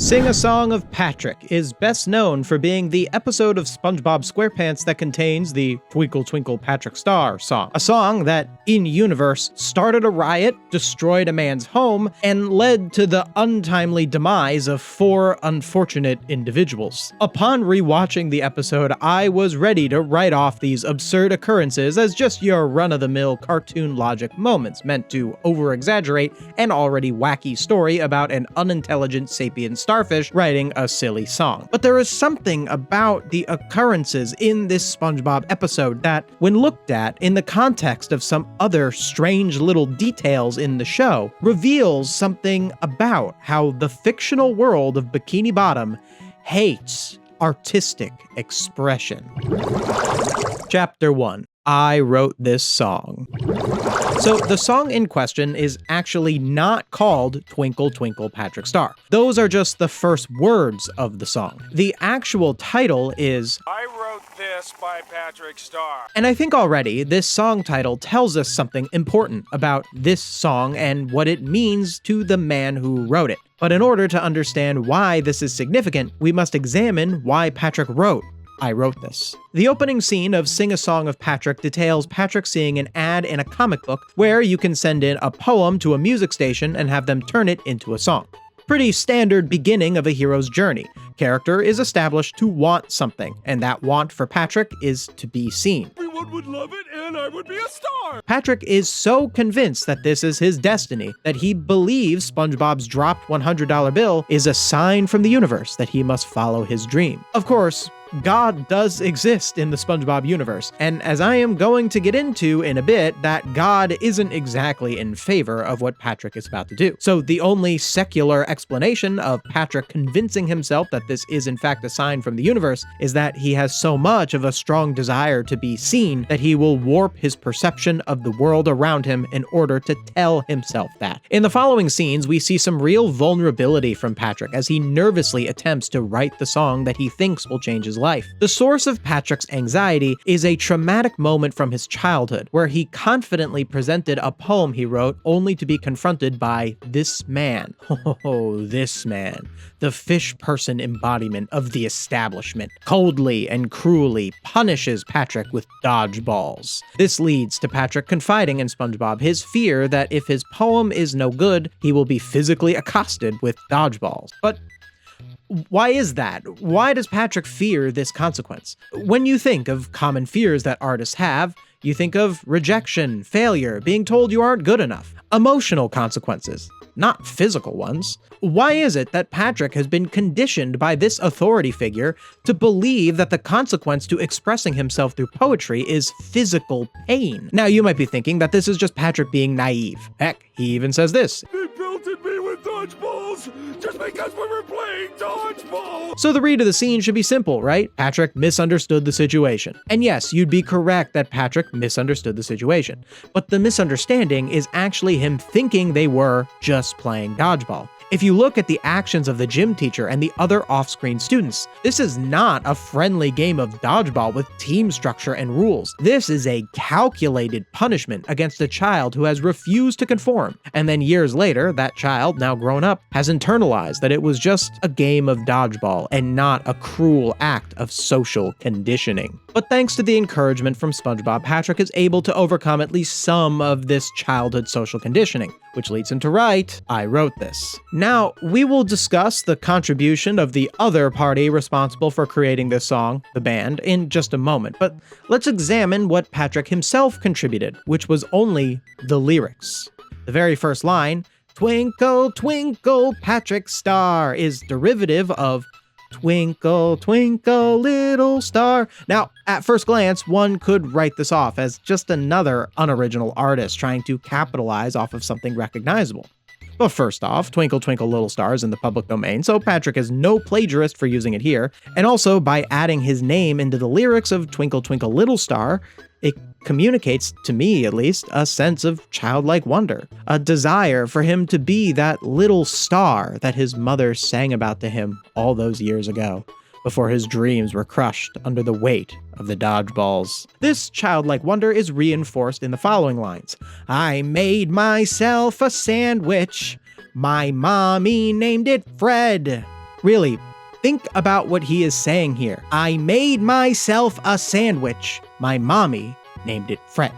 Sing a Song of Patrick is best known for being the episode of SpongeBob SquarePants that contains the Twinkle Twinkle Patrick Star song. A song that, in-universe, started a riot, destroyed a man's home, and led to the untimely demise of 4 unfortunate individuals. Upon rewatching the episode, I was ready to write off these absurd occurrences as just your run-of-the-mill cartoon logic moments meant to over-exaggerate an already wacky story about an unintelligent sapient starfish writing a silly song. But there is something about the occurrences in this SpongeBob episode that, when looked at in the context of some other strange little details in the show, reveals something about how the fictional world of Bikini Bottom hates artistic expression. Chapter 1. I wrote this song. So the song in question is actually not called Twinkle Twinkle Patrick Star. Those are just the first words of the song. The actual title is I Wrote This by Patrick Star. And I think already this song title tells us something important about this song and what it means to the man who wrote it. But in order to understand why this is significant, we must examine why Patrick wrote I Wrote This. The opening scene of Sing a Song of Patrick details Patrick seeing an ad in a comic book where you can send in a poem to a music station and have them turn it into a song. Pretty standard beginning of a hero's journey. Character is established to want something, and that want for Patrick is to be seen. Everyone would love it and I would be a star! Patrick is so convinced that this is his destiny that he believes SpongeBob's dropped $100 bill is a sign from the universe that he must follow his dream. Of course, God does exist in the SpongeBob universe, and as I am going to get into in a bit, that God isn't exactly in favor of what Patrick is about to do. So the only secular explanation of Patrick convincing himself that this is in fact a sign from the universe is that he has so much of a strong desire to be seen that he will warp his perception of the world around him in order to tell himself that. In the following scenes, we see some real vulnerability from Patrick as he nervously attempts to write the song that he thinks will change his life. The source of Patrick's anxiety is a traumatic moment from his childhood, where he confidently presented a poem he wrote only to be confronted by this man. Oh, this man. The fish person embodiment of the establishment, coldly and cruelly punishes Patrick with dodgeballs. This leads to Patrick confiding in SpongeBob his fear that if his poem is no good, he will be physically accosted with dodgeballs. But why is that? Why does Patrick fear this consequence? When you think of common fears that artists have, you think of rejection, failure, being told you aren't good enough, emotional consequences, not physical ones. Why is it that Patrick has been conditioned by this authority figure to believe that the consequence to expressing himself through poetry is physical pain? Now, you might be thinking that this is just Patrick being naive. Heck, he even says this. They pelted me with dodgeballs just because we were playing dodgeball! So the read of the scene should be simple, right? Patrick misunderstood the situation. And yes, you'd be correct that Patrick misunderstood the situation. But the misunderstanding is actually him thinking they were just playing dodgeball. If you look at the actions of the gym teacher and the other off-screen students, this is not a friendly game of dodgeball with team structure and rules. This is a calculated punishment against a child who has refused to conform. And then years later, that child, now grown up, has internalized that it was just a game of dodgeball and not a cruel act of social conditioning. But thanks to the encouragement from SpongeBob, Patrick is able to overcome at least some of this childhood social conditioning, which leads him to write, I Wrote This. Now, we will discuss the contribution of the other party responsible for creating this song, the band, in just a moment, but let's examine what Patrick himself contributed, which was only the lyrics. The very first line, Twinkle, twinkle, Patrick Star, is derivative of Twinkle, twinkle, little star. Now, at first glance, one could write this off as just another unoriginal artist trying to capitalize off of something recognizable. But first off, Twinkle Twinkle Little Star is in the public domain, so Patrick is no plagiarist for using it here, and also by adding his name into the lyrics of Twinkle Twinkle Little Star, it communicates, to me at least, a sense of childlike wonder, a desire for him to be that little star that his mother sang about to him all those years ago, before his dreams were crushed under the weight of the dodgeballs. This childlike wonder is reinforced in the following lines. I made myself a sandwich. My mommy named it Fred. really, think about what he is saying here. I made myself a sandwich. My mommy named it Fred.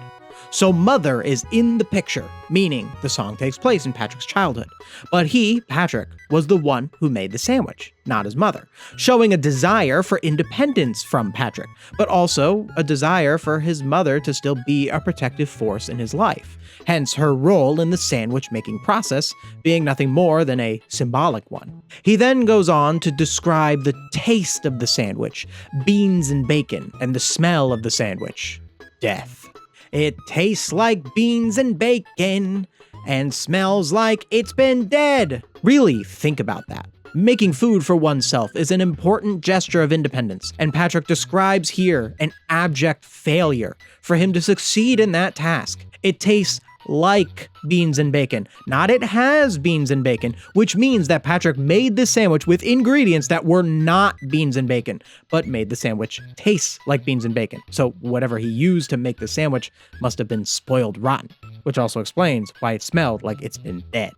So mother is in the picture, meaning the song takes place in Patrick's childhood. But he, Patrick, was the one who made the sandwich, not his mother, showing a desire for independence from Patrick, but also a desire for his mother to still be a protective force in his life. Hence her role in the sandwich-making process being nothing more than a symbolic one. He then goes on to describe the taste of the sandwich, beans and bacon, and the smell of the sandwich, death. It tastes like beans and bacon and smells like it's been dead. Really think about that. Making food for oneself is an important gesture of independence, and Patrick describes here an abject failure for him to succeed in that task. It tastes like beans and bacon, not it has beans and bacon, which means that Patrick made this sandwich with ingredients that were not beans and bacon, but made the sandwich taste like beans and bacon. So whatever he used to make the sandwich must have been spoiled rotten, which also explains why it smelled like it's been dead.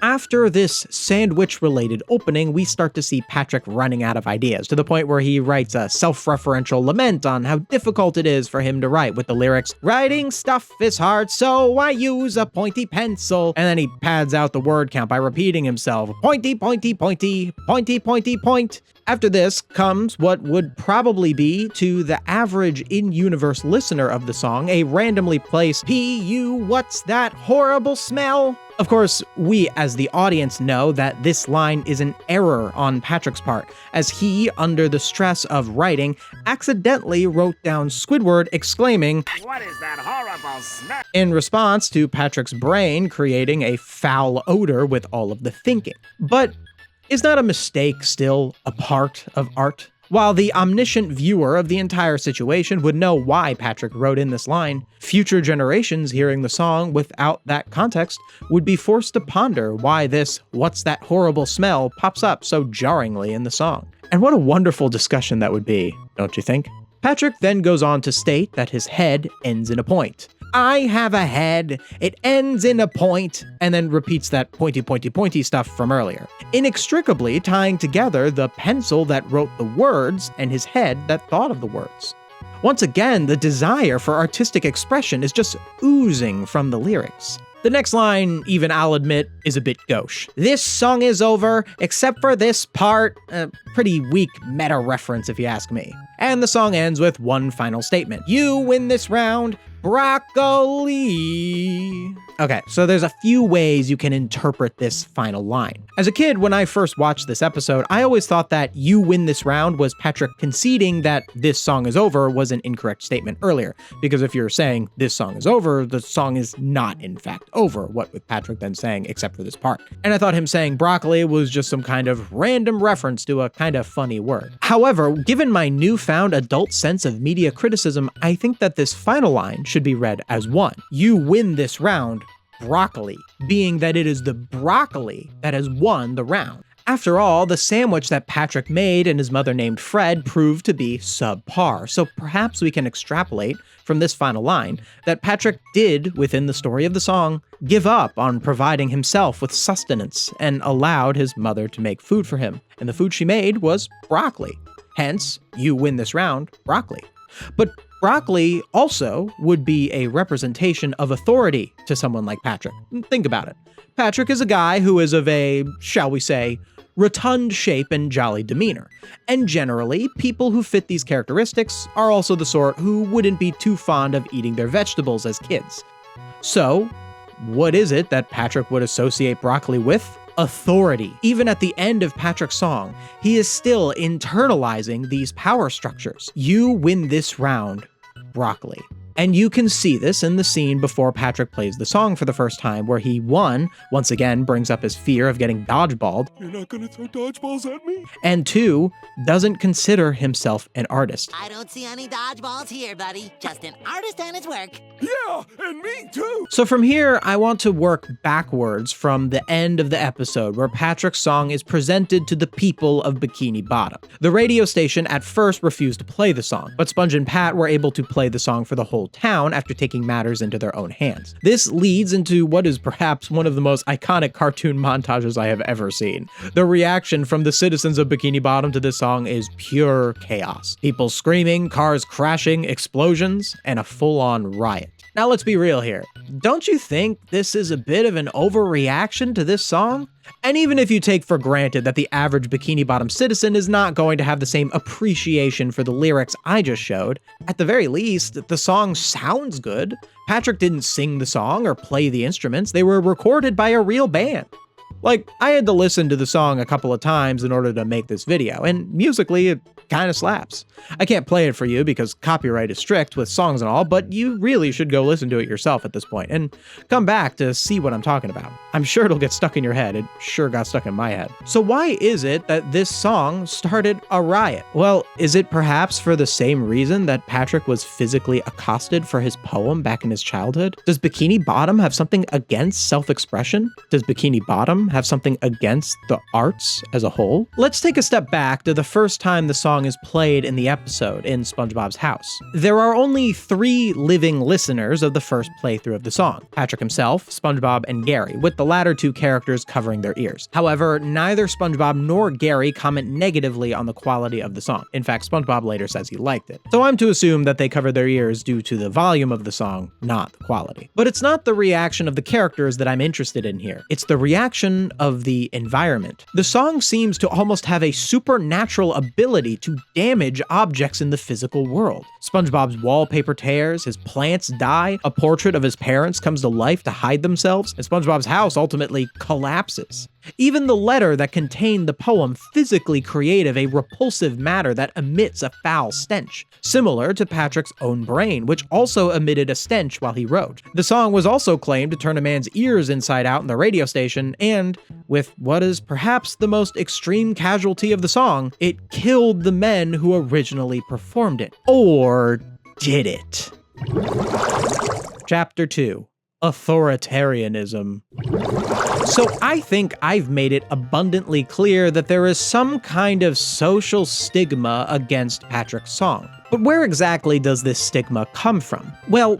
After this sandwich-related opening, we start to see Patrick running out of ideas, to the point where he writes a self-referential lament on how difficult it is for him to write, with the lyrics, "Writing stuff is hard, so I use a pointy pencil," and then he pads out the word count by repeating himself, pointy, pointy, pointy, pointy, pointy, point. After this comes what would probably be, to the average in-universe listener of the song, a randomly placed "P.U. what's that horrible smell?" Of course, we as the audience know that this line is an error on Patrick's part, as he, under the stress of writing, accidentally wrote down Squidward exclaiming, "What is that horrible smell?" in response to Patrick's brain creating a foul odor with all of the thinking. But is not a mistake still a part of art? While the omniscient viewer of the entire situation would know why Patrick wrote in this line, future generations hearing the song without that context would be forced to ponder why this "what's that horrible smell" pops up so jarringly in the song. And what a wonderful discussion that would be, don't you think? Patrick then goes on to state that his head ends in a point. I have a head, it ends in a point, and then repeats that pointy, pointy, pointy stuff from earlier, inextricably tying together the pencil that wrote the words and his head that thought of the words. Once again, the desire for artistic expression is just oozing from the lyrics. The next line, even I'll admit, is a bit gauche. This song is over, except for this part. Pretty weak meta reference if you ask me. And the song ends with one final statement. You win this round, broccoli. Okay, so there's a few ways you can interpret this final line. As a kid, when I first watched this episode, I always thought that "you win this round" was Patrick conceding that "this song is over" was an incorrect statement earlier. Because if you're saying "this song is over," the song is not in fact over, what with Patrick then saying "except for this part." And I thought him saying broccoli was just some kind of random reference to a kind of funny word. However, given my newfound adult sense of media criticism, I think that this final line should be read as one. You win this round, broccoli, being that it is the broccoli that has won the round. After all, the sandwich that Patrick made and his mother named Fred proved to be subpar, so perhaps we can extrapolate from this final line that Patrick did, within the story of the song, give up on providing himself with sustenance and allowed his mother to make food for him, and the food she made was broccoli. Hence, you win this round, broccoli. But broccoli also would be a representation of authority to someone like Patrick. Think about it. Patrick is a guy who is of a, shall we say, rotund shape and jolly demeanor. And generally, people who fit these characteristics are also the sort who wouldn't be too fond of eating their vegetables as kids. So, what is it that Patrick would associate broccoli with? Authority. Even at the end of Patrick's song, he is still internalizing these power structures. You win this round, broccoli. And you can see this in the scene before Patrick plays the song for the first time, where he, one, once again brings up his fear of getting dodgeballed. You're not gonna throw dodgeballs at me? And two, doesn't consider himself an artist. I don't see any dodgeballs here, buddy. Just an artist and his work. Yeah, and me too! So from here, I want to work backwards from the end of the episode, where Patrick's song is presented to the people of Bikini Bottom. The radio station at first refused to play the song, but Sponge and Pat were able to play the song for the whole whole town after taking matters into their own hands. This leads into what is perhaps one of the most iconic cartoon montages I have ever seen. The reaction from the citizens of Bikini Bottom to this song is pure chaos. People screaming, cars crashing, explosions, and a full-on riot. Now let's be real here. Don't you think this is a bit of an overreaction to this song? And even if you take for granted that the average Bikini Bottom citizen is not going to have the same appreciation for the lyrics I just showed, at the very least, the song sounds good. Patrick didn't sing the song or play the instruments, they were recorded by a real band. Like, I had to listen to the song a couple of times in order to make this video, and musically, it kinda slaps. I can't play it for you because copyright is strict with songs and all, but you really should go listen to it yourself at this point and come back to see what I'm talking about. I'm sure it'll get stuck in your head. It sure got stuck in my head. So why is it that this song started a riot? Well, is it perhaps for the same reason that Patrick was physically accosted for his poem back in his childhood? Does Bikini Bottom have something against self-expression? Does Bikini Bottom have something against the arts as a whole? Let's take a step back to the first time the song is played in the episode in SpongeBob's house. There are only 3 living listeners of the first playthrough of the song: Patrick himself, SpongeBob, and Gary, with the latter 2 characters covering their ears. However, neither SpongeBob nor Gary comment negatively on the quality of the song. In fact, SpongeBob later says he liked it. So I'm to assume that they covered their ears due to the volume of the song, not the quality. But it's not the reaction of the characters that I'm interested in here. It's the reaction of the environment. The song seems to almost have a supernatural ability to damage objects in the physical world. SpongeBob's wallpaper tears, his plants die, a portrait of his parents comes to life to hide themselves, and SpongeBob's house ultimately collapses. Even the letter that contained the poem physically created a repulsive matter that emits a foul stench, similar to Patrick's own brain, which also emitted a stench while he wrote. The song was also claimed to turn a man's ears inside out in the radio station, and, with what is perhaps the most extreme casualty of the song, it killed the men who originally performed it. Or did it? Chapter 2. Authoritarianism. So I think I've made it abundantly clear that there is some kind of social stigma against Patrick's song. But where exactly does this stigma come from? Well,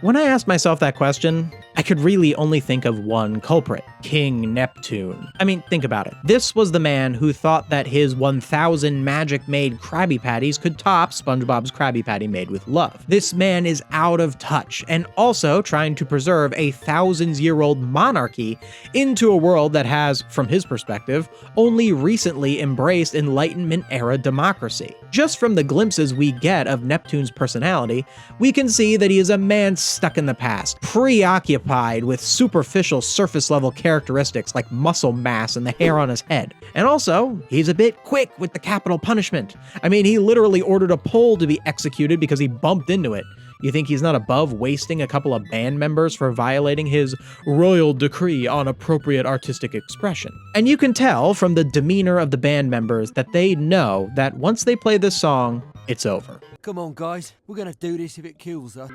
when I asked myself that question, I could really only think of one culprit: King Neptune. I mean, think about it. This was the man who thought that his 1,000 magic-made Krabby Patties could top SpongeBob's Krabby Patty made with love. This man is out of touch and also trying to preserve a thousands-year-old monarchy into a world that has, from his perspective, only recently embraced Enlightenment-era democracy. Just from the glimpses we get of Neptune's personality, we can see that he is a man stuck in the past, preoccupied with superficial surface-level characteristics like muscle mass and the hair on his head. And also, he's a bit quick with the capital punishment. I mean, he literally ordered a pole to be executed because he bumped into it. You think he's not above wasting a couple of band members for violating his royal decree on appropriate artistic expression? And you can tell from the demeanor of the band members that they know that once they play this song, it's over. Come on, guys. We're gonna do this if it kills us.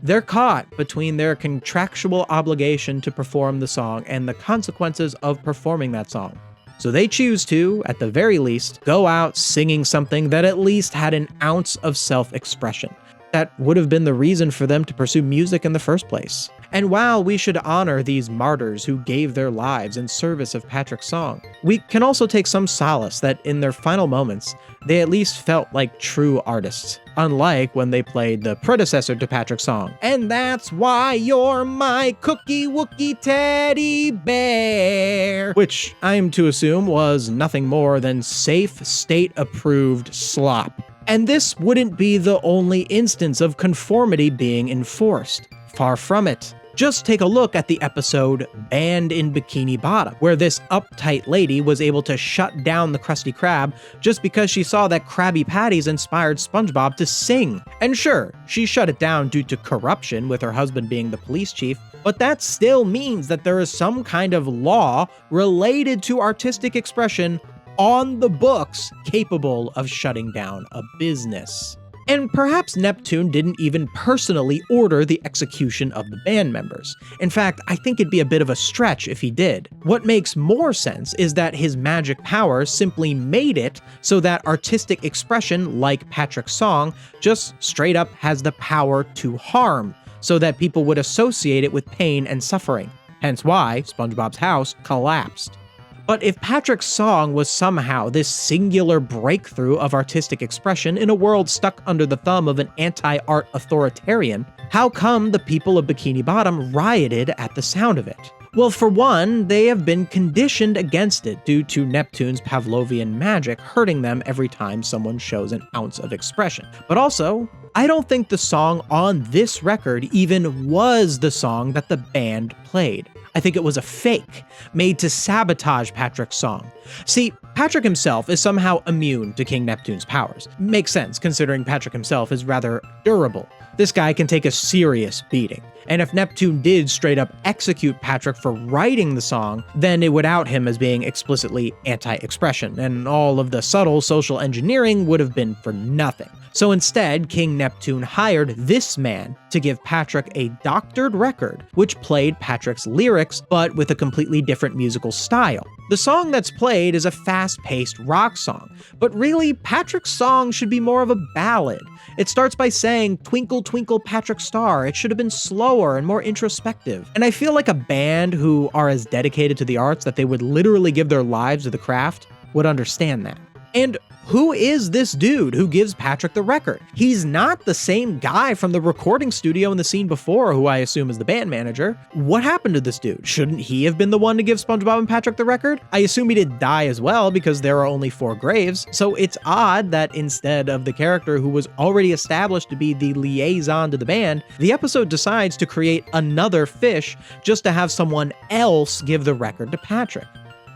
They're caught between their contractual obligation to perform the song and the consequences of performing that song. So they choose to, at the very least, go out singing something that at least had an ounce of self-expression. That would have been the reason for them to pursue music in the first place. And while we should honor these martyrs who gave their lives in service of Patrick's song, we can also take some solace that in their final moments, they at least felt like true artists, unlike when they played the predecessor to Patrick's song. And that's why you're my cookie wookie teddy bear, which I'm to assume was nothing more than safe, state-approved slop. And this wouldn't be the only instance of conformity being enforced. Far from it. Just take a look at the episode Banned in Bikini Bottom, where this uptight lady was able to shut down the Krusty Krab just because she saw that Krabby Patties inspired SpongeBob to sing. And sure, she shut it down due to corruption with her husband being the police chief, but that still means that there is some kind of law related to artistic expression on the books capable of shutting down a business. And perhaps Neptune didn't even personally order the execution of the band members. In fact, I think it'd be a bit of a stretch if he did. What makes more sense is that his magic powers simply made it so that artistic expression, like Patrick's song, just straight up has the power to harm, so that people would associate it with pain and suffering. Hence why SpongeBob's house collapsed. But if Patrick's song was somehow this singular breakthrough of artistic expression in a world stuck under the thumb of an anti-art authoritarian, how come the people of Bikini Bottom rioted at the sound of it? Well, for one, they have been conditioned against it due to Neptune's Pavlovian magic hurting them every time someone shows an ounce of expression. But also, I don't think the song on this record even was the song that the band played. I think it was a fake, made to sabotage Patrick's song. See, Patrick himself is somehow immune to King Neptune's powers. Makes sense, considering Patrick himself is rather durable. This guy can take a serious beating. And if Neptune did straight up execute Patrick for writing the song, then it would out him as being explicitly anti-expression, and all of the subtle social engineering would have been for nothing. So instead, King Neptune hired this man to give Patrick a doctored record, which played Patrick's lyrics, but with a completely different musical style. The song that's played is a fast-paced rock song, but really, Patrick's song should be more of a ballad. It starts by saying, "Twinkle, twinkle, Patrick star." It should have been slower and more introspective. And I feel like a band who are as dedicated to the arts that they would literally give their lives to the craft would understand that. And who is this dude who gives Patrick the record? He's not the same guy from the recording studio in the scene before, who I assume is the band manager. What happened to this dude? Shouldn't he have been the one to give SpongeBob and Patrick the record? I assume he did die as well, because there are only 4 graves, so it's odd that instead of the character who was already established to be the liaison to the band, the episode decides to create another fish just to have someone else give the record to Patrick.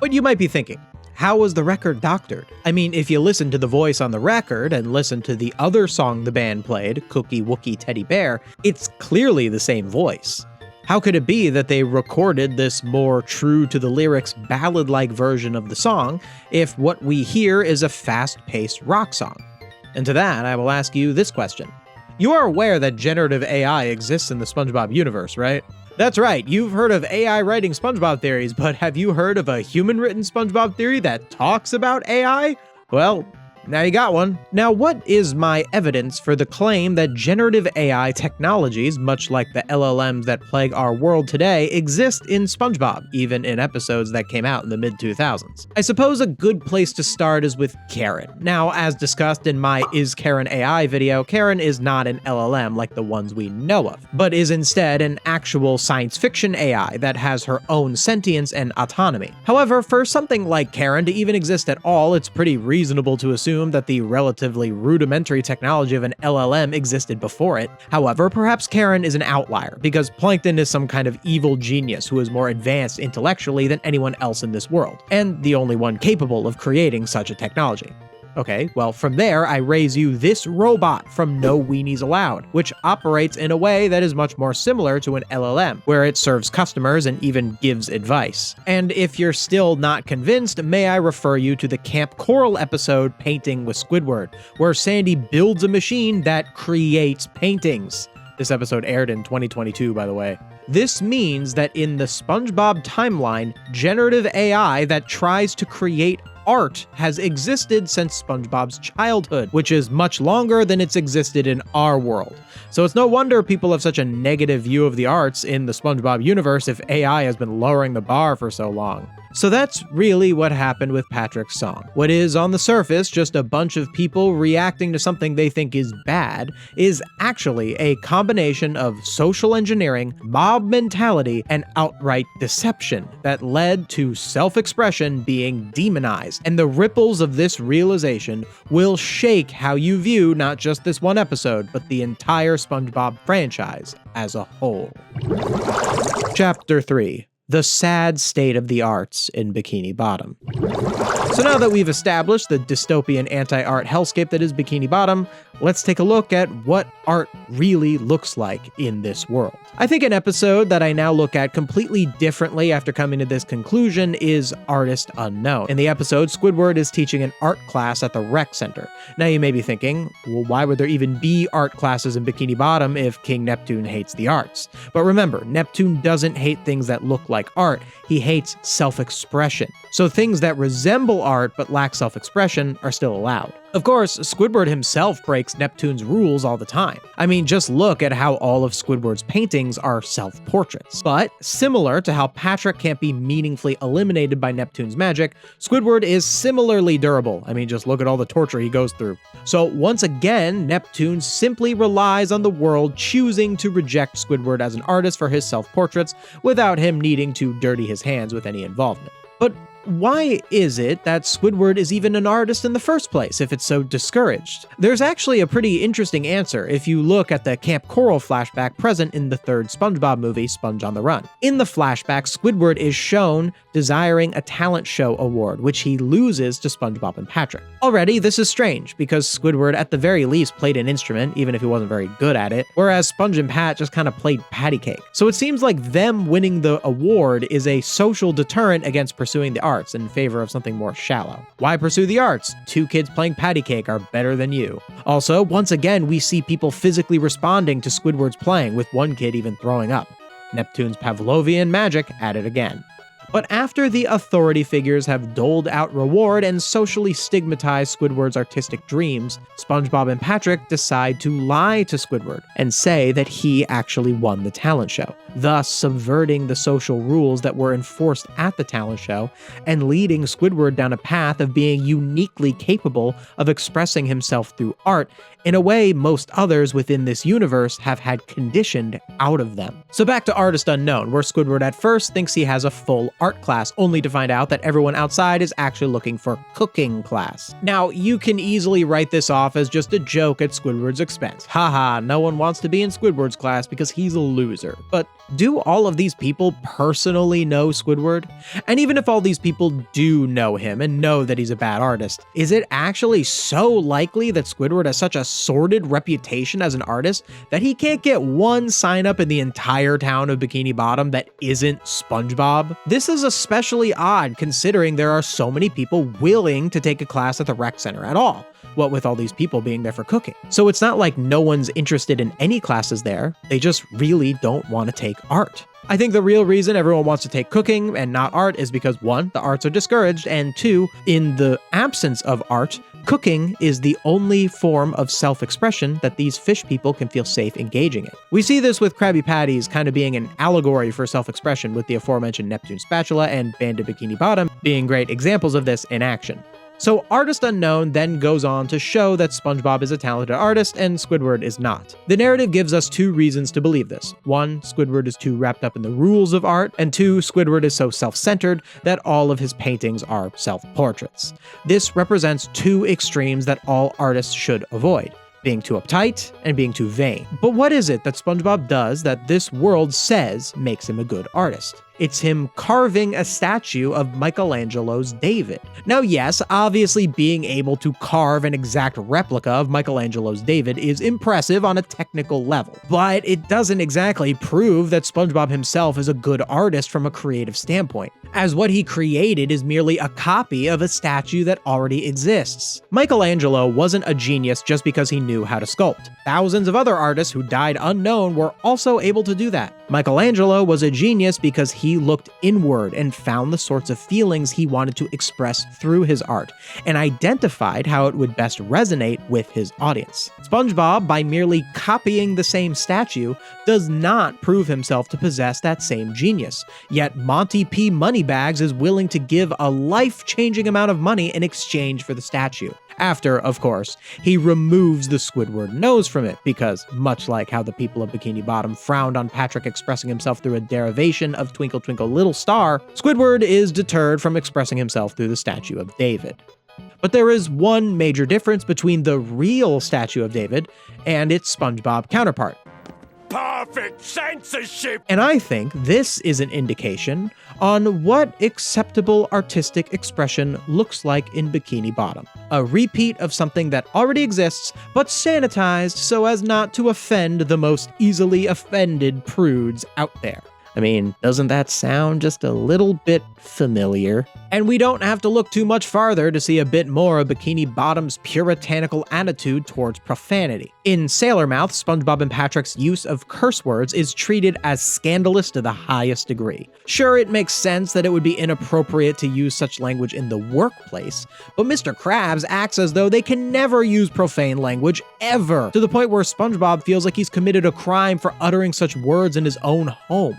But you might be thinking, how was the record doctored? I mean, if you listen to the voice on the record and listen to the other song the band played, Cookie Wookie Teddy Bear, it's clearly the same voice. How could it be that they recorded this more true to the lyrics ballad-like version of the song if what we hear is a fast-paced rock song? And to that, I will ask you this question. You are aware that generative AI exists in the SpongeBob universe, right? That's right, you've heard of AI writing SpongeBob theories, but have you heard of a human-written SpongeBob theory that talks about AI? Well, now you got one. Now, what is my evidence for the claim that generative AI technologies, much like the LLMs that plague our world today, exist in SpongeBob, even in episodes that came out in the mid-2000s? I suppose a good place to start is with Karen. Now, as discussed in my Is Karen AI video, Karen is not an LLM like the ones we know of, but is instead an actual science fiction AI that has her own sentience and autonomy. However, for something like Karen to even exist at all, it's pretty reasonable to assume that the relatively rudimentary technology of an LLM existed before it. However, perhaps Karen is an outlier, because Plankton is some kind of evil genius who is more advanced intellectually than anyone else in this world, and the only one capable of creating such a technology. Okay, well, from there, I raise you this robot from No Weenies Allowed, which operates in a way that is much more similar to an LLM, where it serves customers and even gives advice. And if you're still not convinced, may I refer you to the Camp Coral episode, Painting with Squidward, where Sandy builds a machine that creates paintings. This episode aired in 2022, by the way. This means that in the SpongeBob timeline, generative AI that tries to create art has existed since SpongeBob's childhood, which is much longer than it's existed in our world. So it's no wonder people have such a negative view of the arts in the SpongeBob universe if AI has been lowering the bar for so long. So that's really what happened with Patrick's song. What is, on the surface, just a bunch of people reacting to something they think is bad, is actually a combination of social engineering, mob mentality, and outright deception that led to self-expression being demonized. And the ripples of this realization will shake how you view not just this one episode, but the entire SpongeBob franchise as a whole. Chapter 3. the sad state of the arts in Bikini Bottom. So now that we've established the dystopian anti-art hellscape that is Bikini Bottom, let's take a look at what art really looks like in this world. I think an episode that I now look at completely differently after coming to this conclusion is Artist Unknown. In the episode, Squidward is teaching an art class at the rec center. Now you may be thinking, well, why would there even be art classes in Bikini Bottom if King Neptune hates the arts? But remember, Neptune doesn't hate things that look like art, he hates self-expression. So things that resemble art but lack self-expression are still allowed. Of course, Squidward himself breaks Neptune's rules all the time. I mean, just look at how all of Squidward's paintings are self-portraits. But, similar to how Patrick can't be meaningfully eliminated by Neptune's magic, Squidward is similarly durable. I mean, just look at all the torture he goes through. So once again, Neptune simply relies on the world choosing to reject Squidward as an artist for his self-portraits without him needing to dirty his hands with any involvement. But why is it that Squidward is even an artist in the first place if it's so discouraged? There's actually a pretty interesting answer if you look at the Camp Coral flashback present in the third SpongeBob movie, Sponge on the Run. In the flashback, Squidward is shown desiring a talent show award, which he loses to SpongeBob and Patrick. Already, this is strange, because Squidward at the very least played an instrument, even if he wasn't very good at it, whereas Sponge and Pat just kind of played patty cake. So it seems like them winning the award is a social deterrent against pursuing the arts in favor of something more shallow. Why pursue the arts? 2 kids playing patty cake are better than you. Also, once again, we see people physically responding to Squidward's playing, with one kid even throwing up. Neptune's Pavlovian magic at it again. But after the authority figures have doled out reward and socially stigmatized Squidward's artistic dreams, SpongeBob and Patrick decide to lie to Squidward and say that he actually won the talent show, thus subverting the social rules that were enforced at the talent show and leading Squidward down a path of being uniquely capable of expressing himself through art in a way most others within this universe have had conditioned out of them. So back to Artist Unknown, where Squidward at first thinks he has a full art class, only to find out that everyone outside is actually looking for cooking class. Now, you can easily write this off as just a joke at Squidward's expense. Haha, no one wants to be in Squidward's class because he's a loser. But do all of these people personally know Squidward? And even if all these people do know him and know that he's a bad artist, is it actually so likely that Squidward has such a sordid reputation as an artist that he can't get one sign up in the entire town of Bikini Bottom that isn't SpongeBob? This is especially odd considering there are so many people willing to take a class at the rec center at all, what with all these people being there for cooking. So it's not like no one's interested in any classes there, they just really don't want to take art. I think the real reason everyone wants to take cooking and not art is because 1, the arts are discouraged, and 2, in the absence of art, cooking is the only form of self-expression that these fish people can feel safe engaging in. We see this with Krabby Patties kind of being an allegory for self-expression, with the aforementioned Neptune spatula and Bandit Bikini Bottom being great examples of this in action. So Artist Unknown then goes on to show that SpongeBob is a talented artist and Squidward is not. The narrative gives us 2 reasons to believe this. 1, Squidward is too wrapped up in the rules of art, and 2, Squidward is so self-centered that all of his paintings are self-portraits. This represents 2 extremes that all artists should avoid: being too uptight and being too vain. But what is it that SpongeBob does that this world says makes him a good artist? It's him carving a statue of Michelangelo's David. Now yes, obviously being able to carve an exact replica of Michelangelo's David is impressive on a technical level, but it doesn't exactly prove that SpongeBob himself is a good artist from a creative standpoint, as what he created is merely a copy of a statue that already exists. Michelangelo wasn't a genius just because he knew how to sculpt. Thousands of other artists who died unknown were also able to do that. Michelangelo was a genius because he looked inward and found the sorts of feelings he wanted to express through his art, and identified how it would best resonate with his audience. SpongeBob, by merely copying the same statue, does not prove himself to possess that same genius, yet Monty P. Moneybags is willing to give a life-changing amount of money in exchange for the statue. After, of course, he removes the Squidward nose from it, because, much like how the people of Bikini Bottom frowned on Patrick expressing himself through a derivation of Twinkle Twinkle Little Star, Squidward is deterred from expressing himself through the statue of David. But there is one major difference between the real statue of David and its SpongeBob counterpart. perfect censorship! And I think this is an indication on what acceptable artistic expression looks like in Bikini Bottom. A repeat of something that already exists, but sanitized so as not to offend the most easily offended prudes out there. I mean, doesn't that sound just a little bit familiar? And we don't have to look too much farther to see a bit more of Bikini Bottom's puritanical attitude towards profanity. In Sailor Mouth, SpongeBob and Patrick's use of curse words is treated as scandalous to the highest degree. Sure, it makes sense that it would be inappropriate to use such language in the workplace, but Mr. Krabs acts as though they can never use profane language ever, to the point where SpongeBob feels like he's committed a crime for uttering such words in his own home.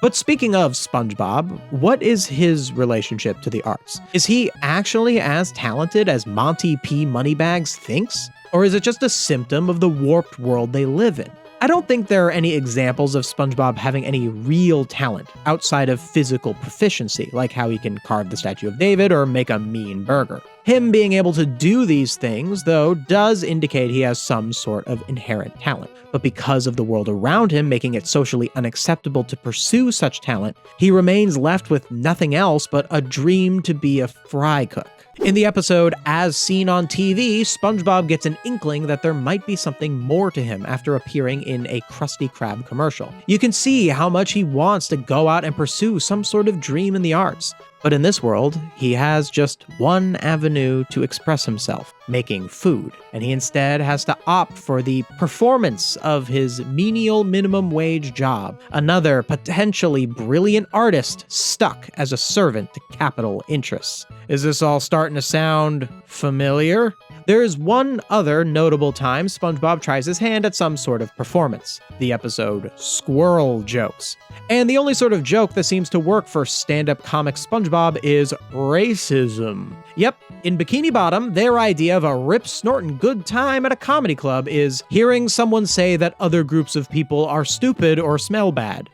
But speaking of SpongeBob, what is his relationship to the arts? Is he actually as talented as Monty P. Moneybags thinks? Or is it just a symptom of the warped world they live in? I don't think there are any examples of SpongeBob having any real talent outside of physical proficiency, like how he can carve the Statue of David or make a mean burger. Him being able to do these things, though, does indicate he has some sort of inherent talent. But because of the world around him making it socially unacceptable to pursue such talent, he remains left with nothing else but a dream to be a fry cook. In the episode As Seen on TV, SpongeBob gets an inkling that there might be something more to him after appearing in a Krusty Krab commercial. You can see how much he wants to go out and pursue some sort of dream in the arts. But in this world, he has just one avenue to express himself, making food, and he instead has to opt for the performance of his menial minimum wage job, another potentially brilliant artist stuck as a servant to capital interests. Is this all starting to sound familiar? There is one other notable time SpongeBob tries his hand at some sort of performance, the episode Squirrel Jokes. And the only sort of joke that seems to work for stand-up comic SpongeBob is racism. Yep, in Bikini Bottom, their idea of a rip-snortin' good time at a comedy club is hearing someone say that other groups of people are stupid or smell bad.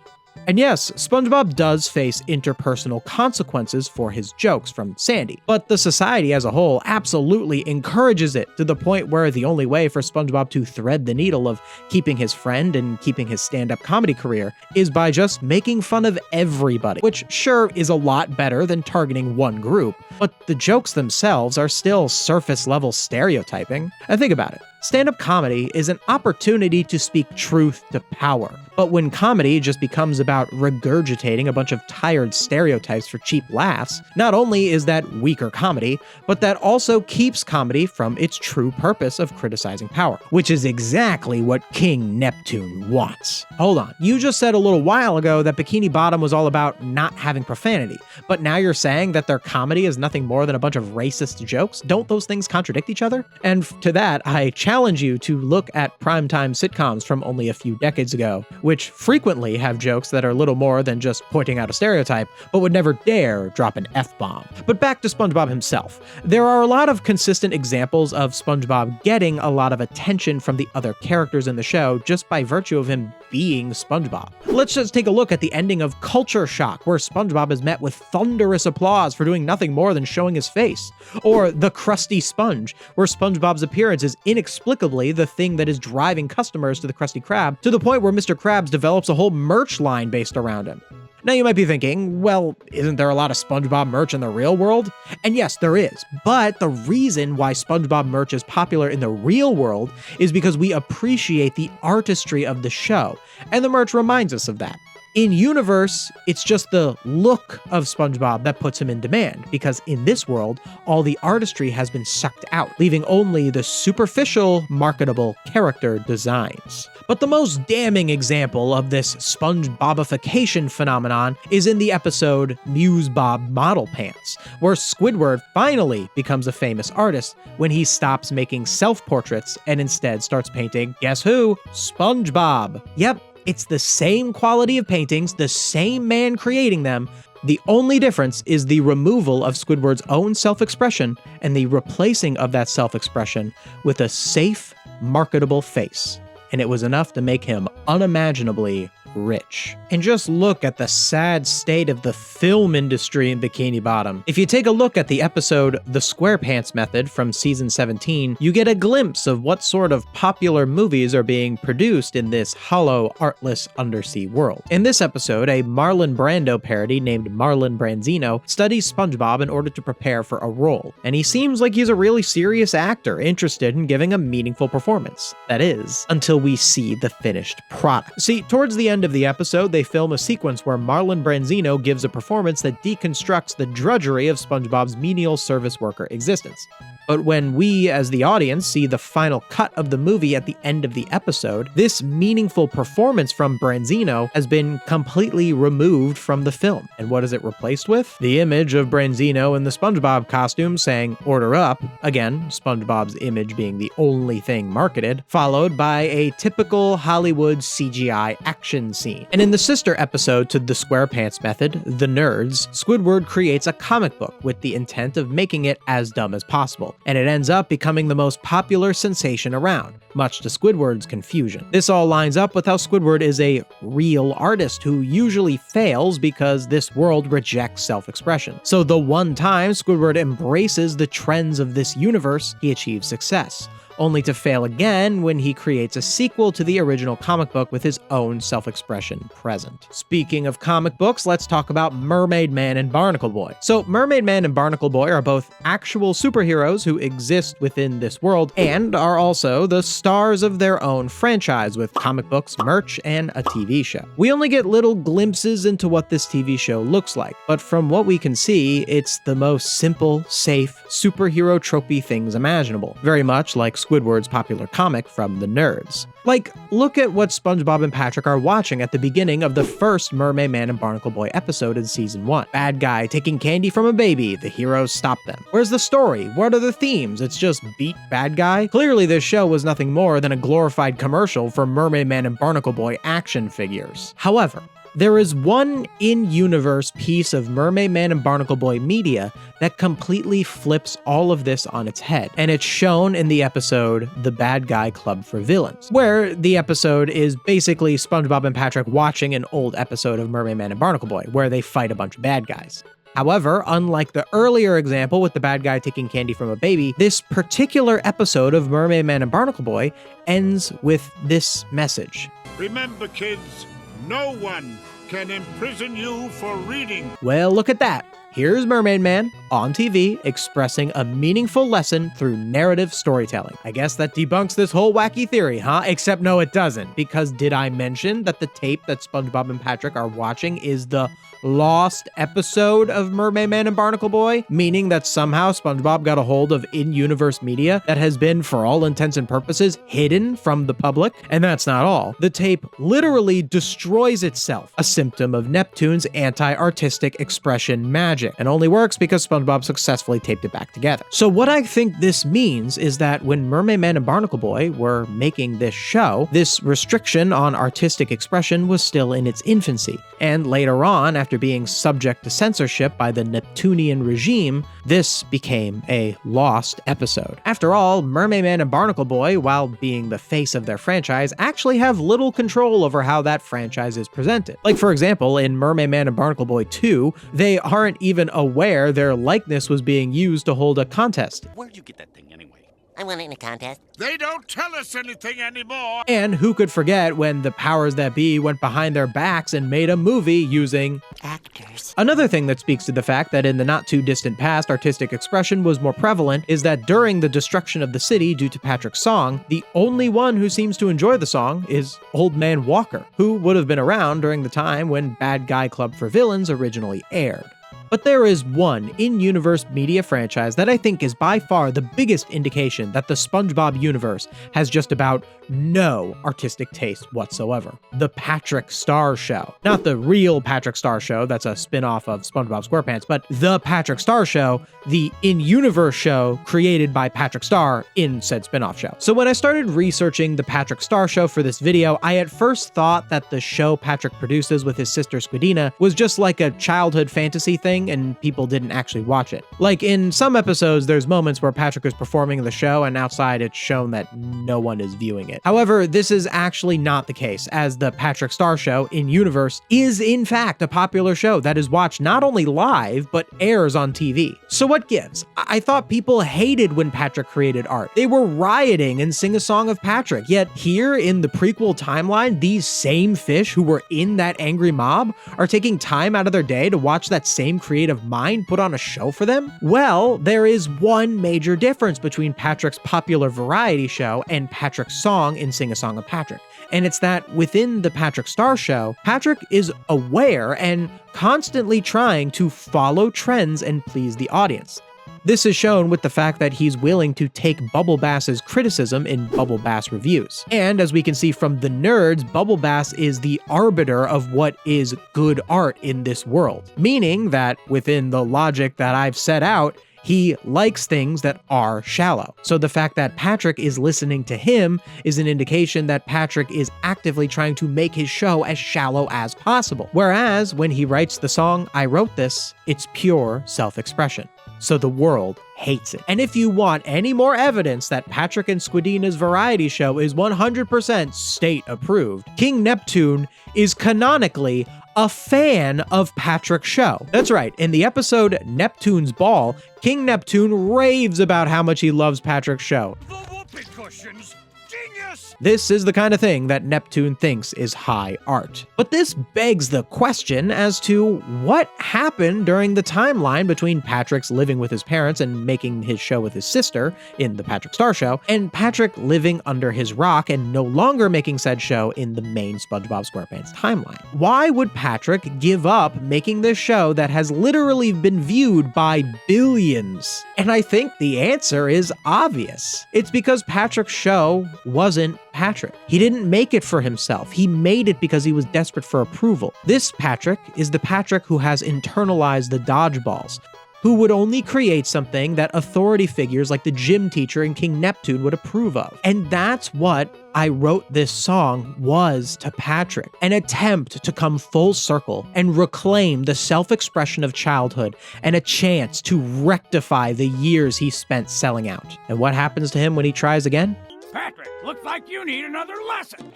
And yes, SpongeBob does face interpersonal consequences for his jokes from Sandy, but the society as a whole absolutely encourages it to the point where the only way for SpongeBob to thread the needle of keeping his friend and keeping his stand-up comedy career is by just making fun of everybody, which sure is a lot better than targeting one group, but the jokes themselves are still surface-level stereotyping. And think about it. Stand-up comedy is an opportunity to speak truth to power. But when comedy just becomes about regurgitating a bunch of tired stereotypes for cheap laughs, not only is that weaker comedy, but that also keeps comedy from its true purpose of criticizing power, which is exactly what King Neptune wants. Hold on, you just said a little while ago that Bikini Bottom was all about not having profanity, but now you're saying that their comedy is nothing more than a bunch of racist jokes? Don't those things contradict each other? And to that, I challenge you to look at primetime sitcoms from only a few decades ago, which frequently have jokes that are little more than just pointing out a stereotype, but would never dare drop an F-bomb. But back to SpongeBob himself. There are a lot of consistent examples of SpongeBob getting a lot of attention from the other characters in the show just by virtue of him being SpongeBob. Let's just take a look at the ending of Culture Shock, where SpongeBob is met with thunderous applause for doing nothing more than showing his face. Or The Krusty Sponge, where SpongeBob's appearance is inexplicably the thing that is driving customers to the Krusty Krab, to the point where Mr. Krabs develops a whole merch line based around him. Now you might be thinking, well, isn't there a lot of SpongeBob merch in the real world? And yes, there is. But the reason why SpongeBob merch is popular in the real world is because we appreciate the artistry of the show, and the merch reminds us of that. In universe, it's just the look of SpongeBob that puts him in demand, because in this world, all the artistry has been sucked out, leaving only the superficial, marketable character designs. But the most damning example of this SpongeBobification phenomenon is in the episode Musebob Model Pants, where Squidward finally becomes a famous artist when he stops making self-portraits and instead starts painting, guess who? SpongeBob. Yep. It's the same quality of paintings, the same man creating them. The only difference is the removal of Squidward's own self-expression and the replacing of that self-expression with a safe, marketable face. And it was enough to make him unimaginably rich. And just look at the sad state of the film industry in Bikini Bottom. If you take a look at the episode The SquarePants Method from season 17, you get a glimpse of what sort of popular movies are being produced in this hollow, artless undersea world. In this episode, a Marlon Brando parody named Marlon Branzino studies SpongeBob in order to prepare for a role, and he seems like he's a really serious actor interested in giving a meaningful performance. That is, until we see the finished product. See, towards the end of the episode, they film a sequence where Marlon Branzino gives a performance that deconstructs the drudgery of SpongeBob's menial service worker existence. But when we, as the audience, see the final cut of the movie at the end of the episode, this meaningful performance from Branzino has been completely removed from the film. And what is it replaced with? The image of Branzino in the SpongeBob costume saying, "Order up," again, SpongeBob's image being the only thing marketed, followed by a typical Hollywood CGI action scene. And in the sister episode to The SquarePants Method, The Nerds, Squidward creates a comic book with the intent of making it as dumb as possible. And it ends up becoming the most popular sensation around, much to Squidward's confusion. This all lines up with how Squidward is a real artist who usually fails because this world rejects self-expression. So the one time Squidward embraces the trends of this universe, he achieves success, only to fail again when he creates a sequel to the original comic book with his own self-expression present. Speaking of comic books, let's talk about Mermaid Man and Barnacle Boy. So Mermaid Man and Barnacle Boy are both actual superheroes who exist within this world and are also the stars of their own franchise with comic books, merch, and a TV show. We only get little glimpses into what this TV show looks like, but from what we can see, it's the most simple, safe, superhero tropey things imaginable, very much like Squidward's popular comic from The Nerds. Like, look at what SpongeBob and Patrick are watching at the beginning of the first Mermaid Man and Barnacle Boy episode in season 1. Bad guy taking candy from a baby, the heroes stop them. Where's the story? What are the themes? It's just beat bad guy? Clearly this show was nothing more than a glorified commercial for Mermaid Man and Barnacle Boy action figures. However, there is one in-universe piece of Mermaid Man and Barnacle Boy media that completely flips all of this on its head, and it's shown in the episode The Bad Guy Club for Villains, where the episode is basically SpongeBob and Patrick watching an old episode of Mermaid Man and Barnacle Boy, where they fight a bunch of bad guys. However, unlike the earlier example with the bad guy taking candy from a baby, this particular episode of Mermaid Man and Barnacle Boy ends with this message. Remember, kids, no one can imprison you for reading. Well, look at that. Here's Mermaid Man on TV expressing a meaningful lesson through narrative storytelling. I guess that debunks this whole wacky theory, huh? Except no, it doesn't, because did I mention that the tape that SpongeBob and Patrick are watching is the lost episode of Mermaid Man and Barnacle Boy, meaning that somehow SpongeBob got a hold of in-universe media that has been, for all intents and purposes, hidden from the public? And that's not all. The tape literally destroys itself, a symptom of Neptune's anti-artistic expression magic, and only works because SpongeBob successfully taped it back together. So what I think this means is that when Mermaid Man and Barnacle Boy were making this show, this restriction on artistic expression was still in its infancy, and later on, after being subject to censorship by the Neptunian regime, this became a lost episode. After all, Mermaid Man and Barnacle Boy, while being the face of their franchise, actually have little control over how that franchise is presented. Like, for example, in Mermaid Man and Barnacle Boy 2, they aren't even aware their likeness was being used to hold a contest. Where'd you get that thing anyway? I won it in a contest. They don't tell us anything anymore. And who could forget when the powers that be went behind their backs and made a movie using Actors. Another thing that speaks to the fact that in the not too distant past artistic expression was more prevalent is that during the destruction of the city due to Patrick's song, the only one who seems to enjoy the song is Old Man Walker, who would have been around during the time when Bad Guy Club for Villains originally aired. But there is one in-universe media franchise that I think is by far the biggest indication that the SpongeBob universe has just about no artistic taste whatsoever. The Patrick Star Show. Not the real Patrick Star Show, that's a spin-off of SpongeBob SquarePants, but the Patrick Star Show, the in-universe show created by Patrick Star in said spin-off show. So when I started researching the Patrick Star Show for this video, I at first thought that the show Patrick produces with his sister Squidina was just like a childhood fantasy thing thing and people didn't actually watch it. Like in some episodes, there's moments where Patrick is performing the show and outside it's shown that no one is viewing it. However, this is actually not the case, as the Patrick Star Show in universe is in fact a popular show that is watched not only live, but airs on TV. So what gives? I thought people hated when Patrick created art. They were rioting and sing a song of Patrick, yet here in the prequel timeline, these same fish who were in that angry mob are taking time out of their day to watch that same creative mind put on a show for them? Well, there is one major difference between Patrick's popular variety show and Patrick's song in Sing a Song of Patrick. And it's that within the Patrick Star Show, Patrick is aware and constantly trying to follow trends and please the audience. This is shown with the fact that he's willing to take Bubble Bass's criticism in Bubble Bass reviews. And as we can see from the nerds, Bubble Bass is the arbiter of what is good art in this world. Meaning that within the logic that I've set out, he likes things that are shallow. So the fact that Patrick is listening to him is an indication that Patrick is actively trying to make his show as shallow as possible. Whereas when he writes the song, I Wrote This, it's pure self-expression. So the world hates it. And if you want any more evidence that Patrick and Squidina's variety show is 100% state approved, King Neptune is canonically a fan of Patrick's show. That's right, in the episode Neptune's Ball, King Neptune raves about how much he loves Patrick's show. The whoopee cushions! Genius! This is the kind of thing that Neptune thinks is high art. But this begs the question as to what happened during the timeline between Patrick's living with his parents and making his show with his sister in the Patrick Star Show, and Patrick living under his rock and no longer making said show in the main SpongeBob SquarePants timeline. Why would Patrick give up making this show that has literally been viewed by billions? And I think the answer is obvious. It's because Patrick's show wasn't Patrick. He didn't make it for himself. He made it because he was desperate for approval. This Patrick is the Patrick who has internalized the dodgeballs, who would only create something that authority figures like the gym teacher and King Neptune would approve of. And that's what I Wrote This Song was to Patrick, an attempt to come full circle and reclaim the self-expression of childhood and a chance to rectify the years he spent selling out. And what happens to him when he tries again? Patrick, looks like you need another lesson.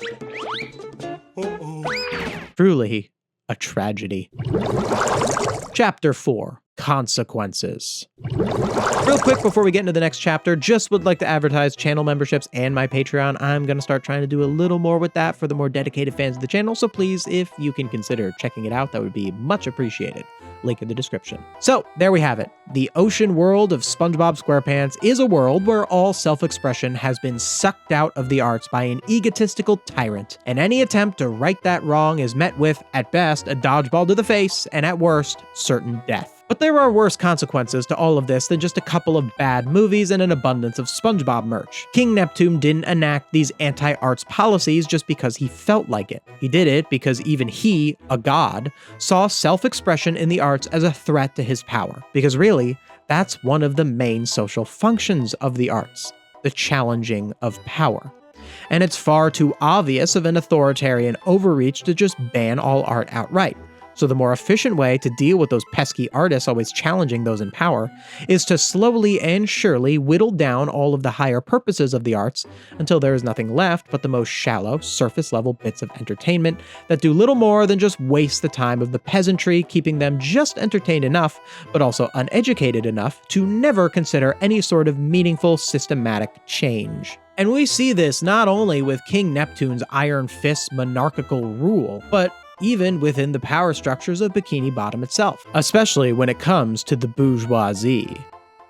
Truly a tragedy. Chapter 4. Consequences. Real quick before we get into the next chapter, just would like to advertise channel memberships and my Patreon. I'm going to start trying to do a little more with that for the more dedicated fans of the channel, so please, if you can consider checking it out, that would be much appreciated. Link in the description. So there we have it. The ocean world of SpongeBob SquarePants is a world where all self-expression has been sucked out of the arts by an egotistical tyrant, and any attempt to right that wrong is met with, at best, a dodgeball to the face, and at worst, certain death. But there are worse consequences to all of this than just a couple of bad movies and an abundance of SpongeBob merch. King Neptune didn't enact these anti-arts policies just because he felt like it. He did it because even he, a god, saw self-expression in the arts as a threat to his power. Because really, that's one of the main social functions of the arts, the challenging of power. And it's far too obvious of an authoritarian overreach to just ban all art outright. So the more efficient way to deal with those pesky artists always challenging those in power is to slowly and surely whittle down all of the higher purposes of the arts until there is nothing left but the most shallow, surface-level bits of entertainment that do little more than just waste the time of the peasantry, keeping them just entertained enough, but also uneducated enough to never consider any sort of meaningful, systematic change. And we see this not only with King Neptune's iron fist monarchical rule, but even within the power structures of Bikini Bottom itself, especially when it comes to the bourgeoisie.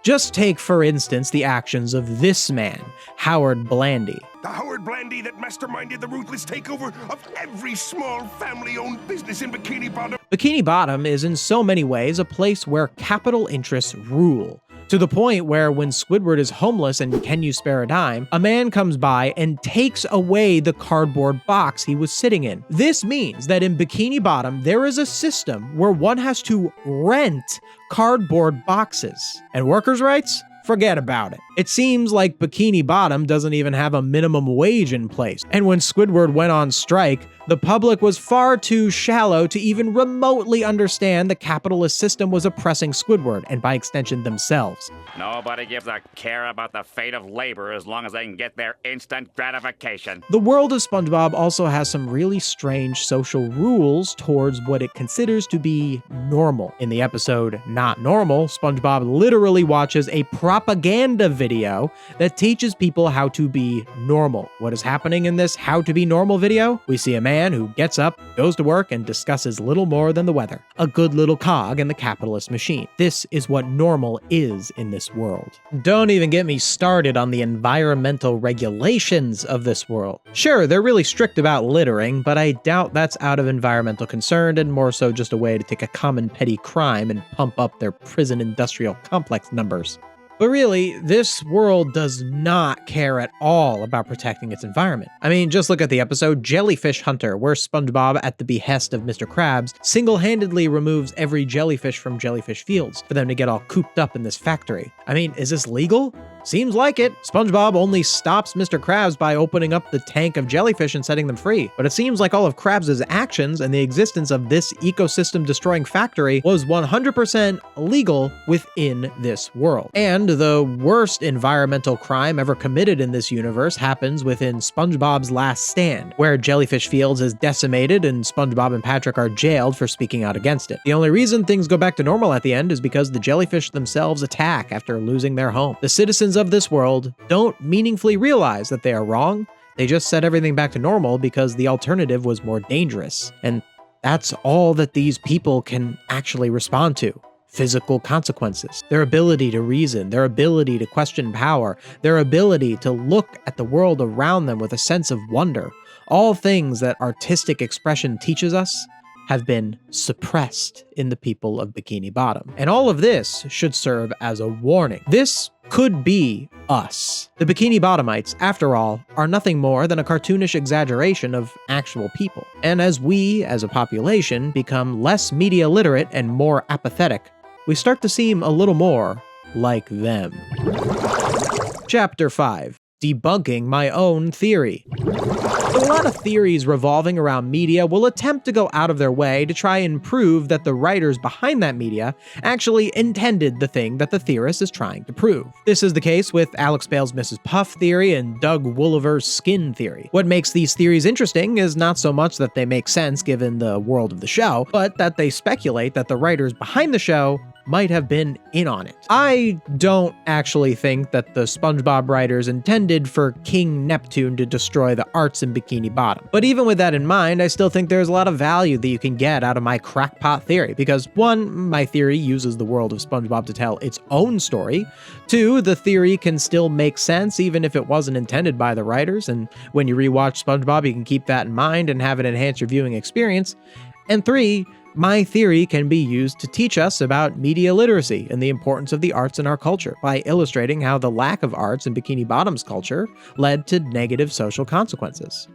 Just take, for instance, the actions of this man, Howard Blandy. The Howard Blandy that masterminded the ruthless takeover of every small family-owned business in Bikini Bottom. Bikini Bottom is in so many ways a place where capital interests rule. To the point where when Squidward is homeless and Can You Spare a Dime, a man comes by and takes away the cardboard box he was sitting in. This means that in Bikini Bottom, there is a system where one has to rent cardboard boxes. And workers' rights? Forget about it. It seems like Bikini Bottom doesn't even have a minimum wage in place, and when Squidward went on strike, the public was far too shallow to even remotely understand the capitalist system was oppressing Squidward, and by extension themselves. Nobody gives a care about the fate of labor as long as they can get their instant gratification. The world of SpongeBob also has some really strange social rules towards what it considers to be normal. In the episode Not Normal, SpongeBob literally watches a propaganda video that teaches people how to be normal. What is happening in this How to Be Normal video? We see a man who gets up, goes to work, and discusses little more than the weather. A good little cog in the capitalist machine. This is what normal is in this world. Don't even get me started on the environmental regulations of this world. Sure, they're really strict about littering, but I doubt that's out of environmental concern and more so just a way to take a common petty crime and pump up their prison industrial complex numbers. But really, this world does not care at all about protecting its environment. I mean, just look at the episode Jellyfish Hunter, where SpongeBob, at the behest of Mr. Krabs, single-handedly removes every jellyfish from jellyfish fields for them to get all cooped up in this factory. I mean, is this legal? Seems like it. SpongeBob only stops Mr. Krabs by opening up the tank of jellyfish and setting them free. But it seems like all of Krabs' actions and the existence of this ecosystem-destroying factory was 100% legal within this world. And the worst environmental crime ever committed in this universe happens within SpongeBob's Last Stand, where Jellyfish Fields is decimated and SpongeBob and Patrick are jailed for speaking out against it. The only reason things go back to normal at the end is because the jellyfish themselves attack after losing their home. The citizens of this world don't meaningfully realize that they are wrong. They just set everything back to normal because the alternative was more dangerous. And that's all that these people can actually respond to. Physical consequences, their ability to reason, their ability to question power, their ability to look at the world around them with a sense of wonder. All things that artistic expression teaches us have been suppressed in the people of Bikini Bottom. And all of this should serve as a warning. This could be us. The Bikini Bottomites, after all, are nothing more than a cartoonish exaggeration of actual people. And as we, as a population, become less media literate and more apathetic, we start to seem a little more like them. Chapter 5. Debunking My Own Theory. A lot of theories revolving around media will attempt to go out of their way to try and prove that the writers behind that media actually intended the thing that the theorist is trying to prove. This is the case with Alex Bale's Mrs. Puff theory and Doug Woolever's skin theory. What makes these theories interesting is not so much that they make sense given the world of the show, but that they speculate that the writers behind the show might have been in on it. I don't actually think that the SpongeBob writers intended for King Neptune to destroy the arts in Bikini Bottom. But even with that in mind, I still think there's a lot of value that you can get out of my crackpot theory, because 1, my theory uses the world of SpongeBob to tell its own story. 2, the theory can still make sense even if it wasn't intended by the writers, and when you rewatch SpongeBob, you can keep that in mind and have it enhance your viewing experience. And 3, my theory can be used to teach us about media literacy and the importance of the arts in our culture by illustrating how the lack of arts in Bikini Bottom's culture led to negative social consequences.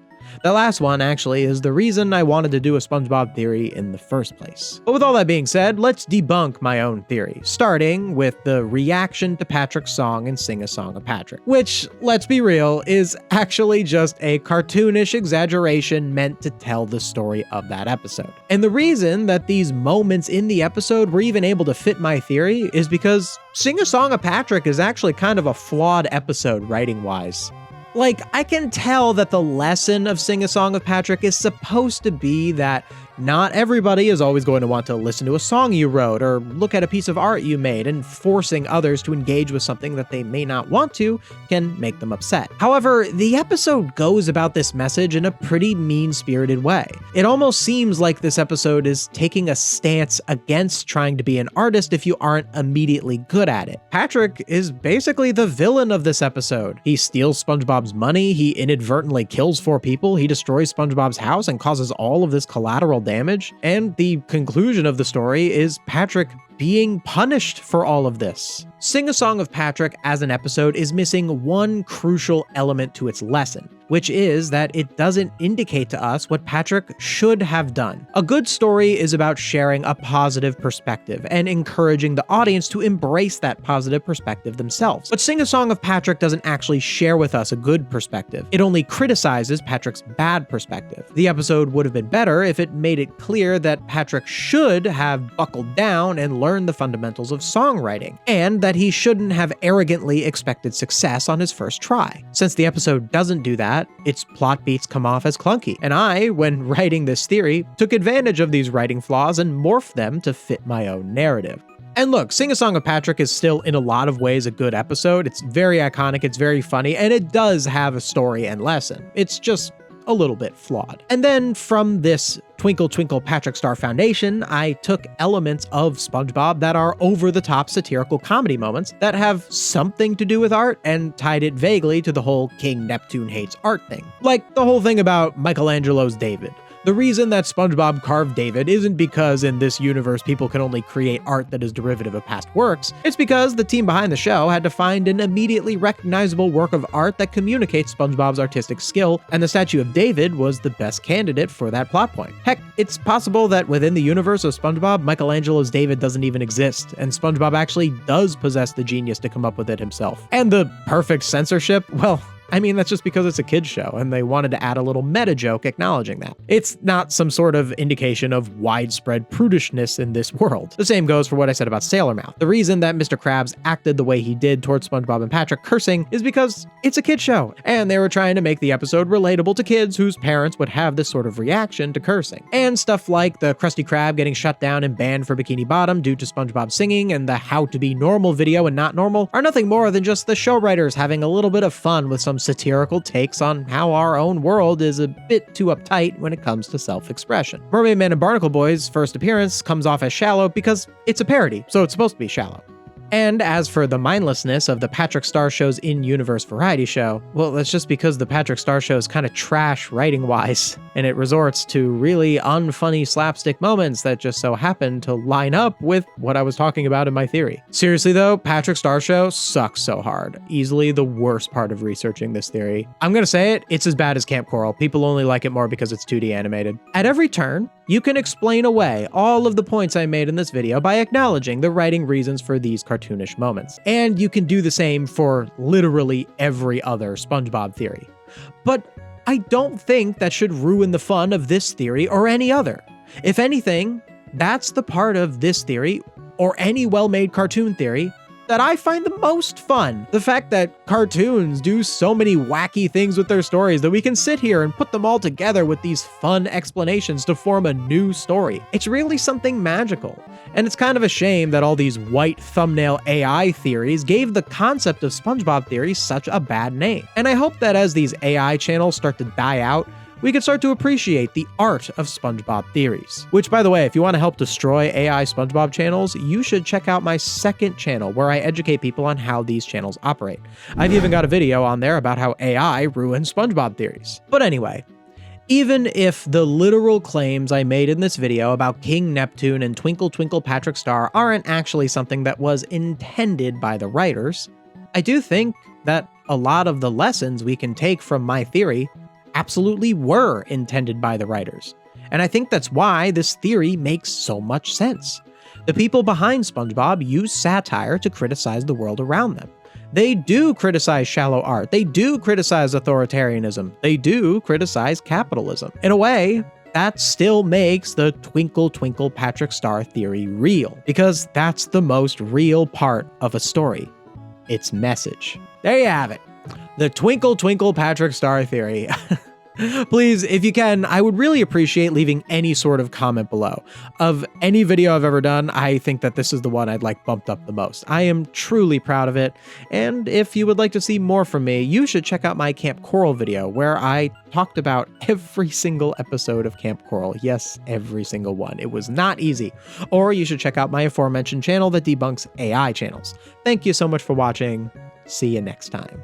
The last one, actually, is the reason I wanted to do a SpongeBob theory in the first place. But with all that being said, let's debunk my own theory, starting with the reaction to Patrick's song in Sing a Song of Patrick, which, let's be real, is actually just a cartoonish exaggeration meant to tell the story of that episode. And the reason that these moments in the episode were even able to fit my theory is because Sing a Song of Patrick is actually kind of a flawed episode writing-wise. Like, I can tell that the lesson of Sing a Song of Patrick is supposed to be that not everybody is always going to want to listen to a song you wrote or look at a piece of art you made, and forcing others to engage with something that they may not want to can make them upset. However, the episode goes about this message in a pretty mean-spirited way. It almost seems like this episode is taking a stance against trying to be an artist if you aren't immediately good at it. Patrick is basically the villain of this episode. He steals SpongeBob's money, he inadvertently kills 4 people, he destroys SpongeBob's house and causes all of this collateral damage, and the conclusion of the story is Patrick being punished for all of this. Sing a Song of Patrick as an episode is missing one crucial element to its lesson. which is that it doesn't indicate to us what Patrick should have done. A good story is about sharing a positive perspective and encouraging the audience to embrace that positive perspective themselves. But Sing a Song of Patrick doesn't actually share with us a good perspective. It only criticizes Patrick's bad perspective. The episode would have been better if it made it clear that Patrick should have buckled down and learned the fundamentals of songwriting, and that he shouldn't have arrogantly expected success on his first try. Since the episode doesn't do that, its plot beats come off as clunky, and I, when writing this theory, took advantage of these writing flaws and morphed them to fit my own narrative. And look, Sing a Song of Patrick is still in a lot of ways a good episode. It's very iconic, it's very funny, and it does have a story and lesson. It's just a little bit flawed. And then from this Twinkle Twinkle Patrick Star foundation, I took elements of SpongeBob that are over-the-top satirical comedy moments that have something to do with art and tied it vaguely to the whole King Neptune hates art thing. Like the whole thing about Michelangelo's David. The reason that SpongeBob carved David isn't because in this universe people can only create art that is derivative of past works. It's because the team behind the show had to find an immediately recognizable work of art that communicates SpongeBob's artistic skill, and the statue of David was the best candidate for that plot point. Heck, it's possible that within the universe of SpongeBob, Michelangelo's David doesn't even exist, and SpongeBob actually does possess the genius to come up with it himself. And the perfect censorship? Well, I mean, that's just because it's a kid's show, and they wanted to add a little meta joke acknowledging that. It's not some sort of indication of widespread prudishness in this world. The same goes for what I said about Sailor Mouth. The reason that Mr. Krabs acted the way he did towards SpongeBob and Patrick cursing is because it's a kid's show, and they were trying to make the episode relatable to kids whose parents would have this sort of reaction to cursing. And stuff like the Krusty Krab getting shut down and banned for Bikini Bottom due to SpongeBob singing, and the How to Be Normal video and Not Normal are nothing more than just the show writers having a little bit of fun with some satirical takes on how our own world is a bit too uptight when it comes to self-expression. Mermaid Man and Barnacle Boy's first appearance comes off as shallow because it's a parody, so it's supposed to be shallow. And as for the mindlessness of the Patrick Star Show's in-universe variety show, well, that's just because the Patrick Star Show is kind of trash writing-wise, and it resorts to really unfunny slapstick moments that just so happen to line up with what I was talking about in my theory. Seriously though, Patrick Star Show sucks so hard. Easily the worst part of researching this theory. I'm gonna say it, it's as bad as Camp Coral. People only like it more because it's 2D animated. At every turn, you can explain away all of the points I made in this video by acknowledging the writing reasons for these cartoonish moments. And you can do the same for literally every other SpongeBob theory. But I don't think that should ruin the fun of this theory or any other. If anything, that's the part of this theory, or any well-made cartoon theory, that I find the most fun. The fact that cartoons do so many wacky things with their stories that we can sit here and put them all together with these fun explanations to form a new story. It's really something magical. And it's kind of a shame that all these white thumbnail AI theories gave the concept of SpongeBob theory such a bad name. And I hope that as these AI channels start to die out, we can start to appreciate the art of SpongeBob theories. Which, by the way, if you want to help destroy AI SpongeBob channels, you should check out my second channel where I educate people on how these channels operate. I've even got a video on there about how AI ruins SpongeBob theories. But anyway, even if the literal claims I made in this video about King Neptune and Twinkle Twinkle Patrick Star aren't actually something that was intended by the writers, I do think that a lot of the lessons we can take from my theory absolutely were intended by the writers. And I think that's why this theory makes so much sense. The people behind SpongeBob use satire to criticize the world around them. They do criticize shallow art. They do criticize authoritarianism. They do criticize capitalism. In a way, that still makes the Twinkle Twinkle Patrick Star theory real, because that's the most real part of a story. Its message. There you have it. The Twinkle Twinkle Patrick Star theory. Please, if you can, I would really appreciate leaving any sort of comment below. Of any video I've ever done, I think that this is the one I'd like bumped up the most. I am truly proud of it, and if you would like to see more from me, you should check out my Camp Coral video, where I talked about every single episode of Camp Coral. Yes, every single one. It was not easy. Or you should check out my aforementioned channel that debunks AI channels. Thank you so much for watching. See you next time.